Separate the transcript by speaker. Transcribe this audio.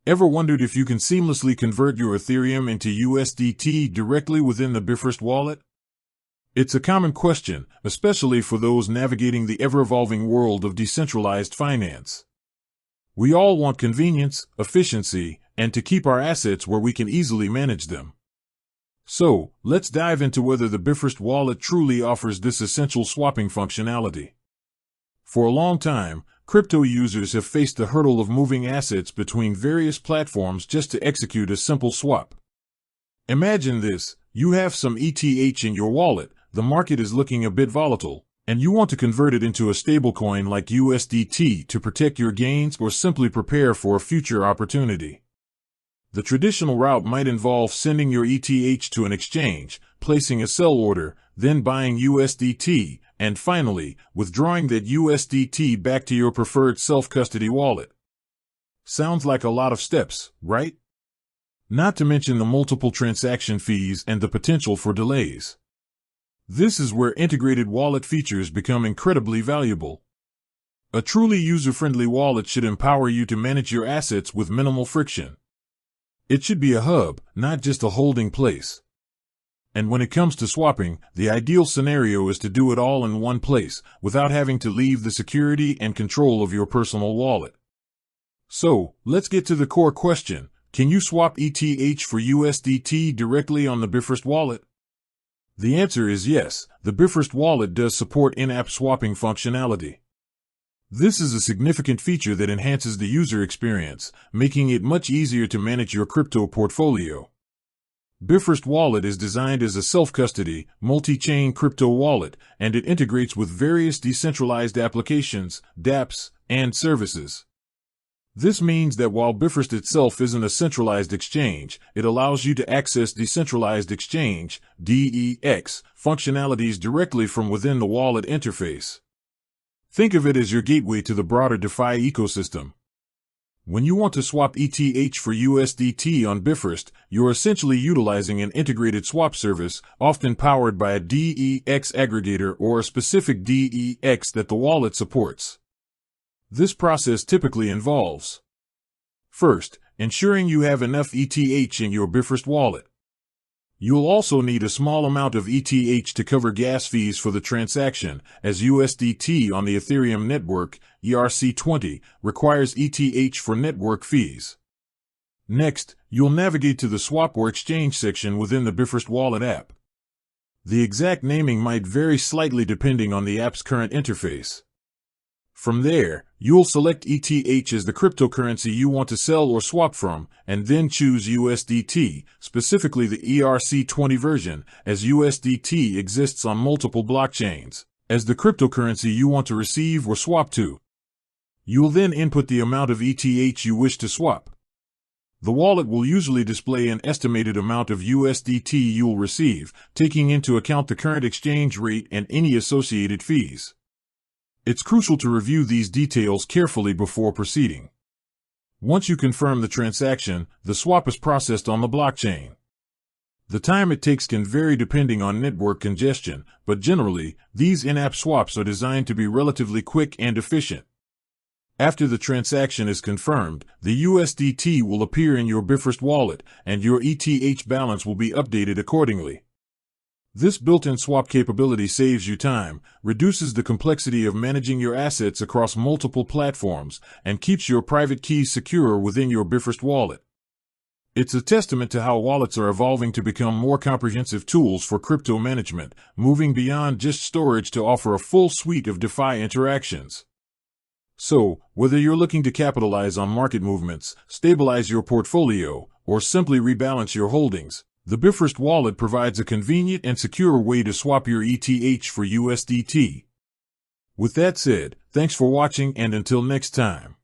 Speaker 1: Ever wondered if you can seamlessly convert your Ethereum into USDT directly within the Bifrost wallet? It's a common question, especially for those navigating the ever-evolving world of decentralized finance. We all want convenience, efficiency, and to keep our assets where we can easily manage them. So, let's dive into whether the Bifrost wallet truly offers this essential swapping functionality. For a long time, crypto users have faced the hurdle of moving assets between various platforms just to execute a simple swap. Imagine this: you have some ETH in your wallet, the market is looking a bit volatile, and you want to convert it into a stablecoin like USDT to protect your gains or simply prepare for a future opportunity. The traditional route might involve sending your ETH to an exchange, placing a sell order, then buying USDT, and finally, withdrawing that USDT back to your preferred self-custody wallet. Sounds like a lot of steps, right? Not to mention the multiple transaction fees and the potential for delays. This is where integrated wallet features become incredibly valuable. A truly user-friendly wallet should empower you to manage your assets with minimal friction. It should be a hub, not just a holding place. And when it comes to swapping, the ideal scenario is to do it all in one place, without having to leave the security and control of your personal wallet. So, let's get to the core question: can you swap ETH for USDT directly on the Bifrost wallet? The answer is yes. The Bifrost wallet does support in-app swapping functionality. This is a significant feature that enhances the user experience, making it much easier to manage your crypto portfolio. Bifrost Wallet is designed as a self-custody, multi-chain crypto wallet, and it integrates with various decentralized applications, dApps, and services. This means that while Bifrost itself isn't a centralized exchange, it allows you to access decentralized exchange (DEX) functionalities directly from within the wallet interface. Think of it as your gateway to the broader DeFi ecosystem. When you want to swap ETH for USDT on Bifrost, you're essentially utilizing an integrated swap service, often powered by a DEX aggregator or a specific DEX that the wallet supports. This process typically involves: first, ensuring you have enough ETH in your Bifrost wallet. You'll also need a small amount of ETH to cover gas fees for the transaction, as USDT on the Ethereum network, ERC20, requires ETH for network fees. Next, you'll navigate to the swap or exchange section within the Bifrost Wallet app. The exact naming might vary slightly depending on the app's current interface. From there, you'll select ETH as the cryptocurrency you want to sell or swap from, and then choose USDT, specifically the ERC20 version, as USDT exists on multiple blockchains, as the cryptocurrency you want to receive or swap to. You'll then input the amount of ETH you wish to swap. The wallet will usually display an estimated amount of USDT you'll receive, taking into account the current exchange rate and any associated fees. It's crucial to review these details carefully before proceeding. Once you confirm the transaction, the swap is processed on the blockchain. The time it takes can vary depending on network congestion, but generally, these in-app swaps are designed to be relatively quick and efficient. After the transaction is confirmed, the USDT will appear in your Bifrost wallet, and your ETH balance will be updated accordingly. This built-in swap capability saves you time, reduces the complexity of managing your assets across multiple platforms, and keeps your private keys secure within your Bifrost wallet. It's a testament to how wallets are evolving to become more comprehensive tools for crypto management, moving beyond just storage to offer a full suite of DeFi interactions. So, whether you're looking to capitalize on market movements, stabilize your portfolio, or simply rebalance your holdings, the Bifrost wallet provides a convenient and secure way to swap your ETH for USDT. With that said, thanks for watching, and until next time.